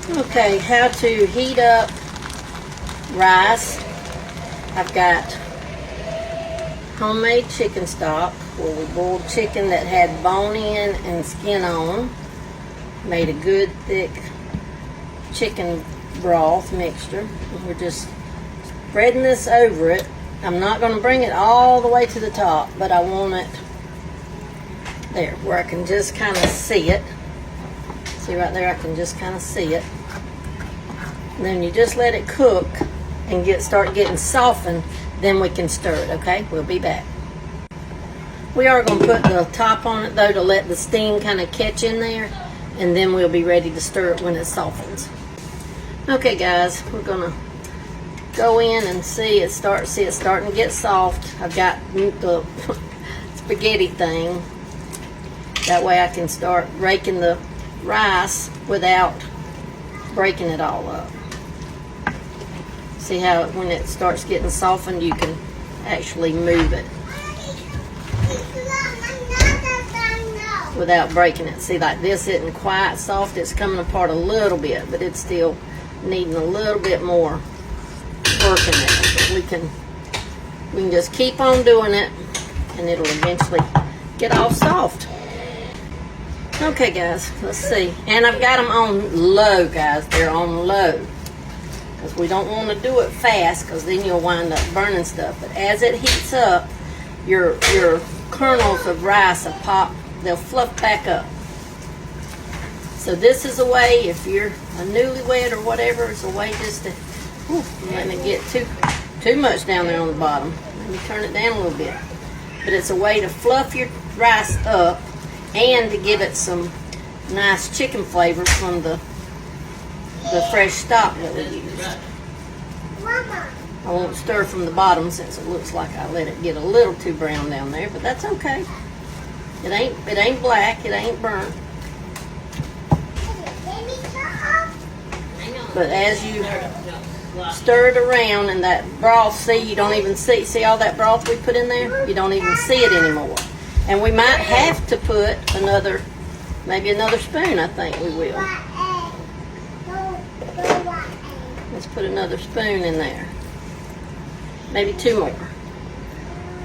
Okay, how to heat up rice. I've got homemade chicken stock, where we boiled chicken that had bone in and skin on. Made a good thick chicken broth mixture. And we're just spreading this over it. I'm not going to bring it all the way to the top, but I want it there where I can just kind of see it. See right there, I can just kind of see it. And then you just let it cook and start getting softened, then we can stir it, okay? We'll be back. We are going to put the top on it though to let the steam kind of catch in there, and then we'll be ready to stir it when it softens. Okay guys, we're going to go in and see it starting to get soft. I've got the spaghetti thing. That way I can start raking the rice without breaking it all up. See how when it starts getting softened, you can actually move it without breaking it. See, like this isn't quite soft. It's coming apart a little bit, but it's still needing a little bit more working there. But we can just keep on doing it, and it'll eventually get all soft. Okay guys, let's see. And I've got them on low, guys. They're on low. Because we don't want to do it fast, because then you'll wind up burning stuff. But as it heats up, your kernels of rice will pop. They'll fluff back up. So this is a way, if you're a newlywed or whatever, it's a way just to, let me get too much down there on the bottom. Let me turn it down a little bit. But it's a way to fluff your rice up and to give it some nice chicken flavor from the fresh stock that we used. I won't stir from the bottom since it looks like I let it get a little too brown down there, but that's okay. It ain't black, it ain't burnt. But as you stir it around and that broth, see, you don't even see all that broth we put in there? You don't even see it anymore. And we might have to put maybe another spoon, I think we will. Let's put another spoon in there. Maybe 2 more.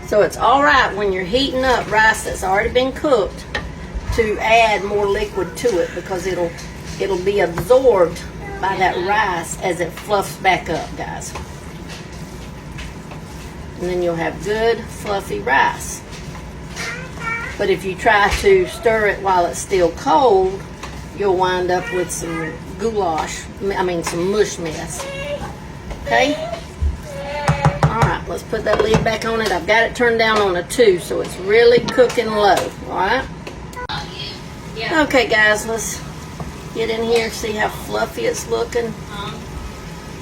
So it's all right when you're heating up rice that's already been cooked to add more liquid to it, because it'll be absorbed by that rice as it fluffs back up, guys. And then you'll have good fluffy rice. But if you try to stir it while it's still cold, you'll wind up with some some mush mess. Okay? Alright, let's put that lid back on it. I've got it turned down on a 2, so it's really cooking low. Alright? Okay guys, let's get in here and see how fluffy it's looking.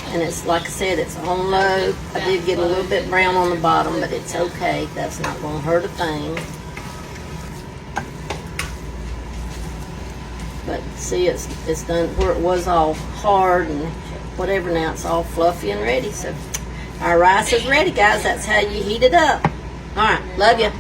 And it's, like I said, it's on low. I did get a little bit brown on the bottom, but it's okay. That's not going to hurt a thing. But see, it's done where it was all hard and whatever. Now it's all fluffy and ready. So our rice is ready, guys. That's how you heat it up. All right, love you.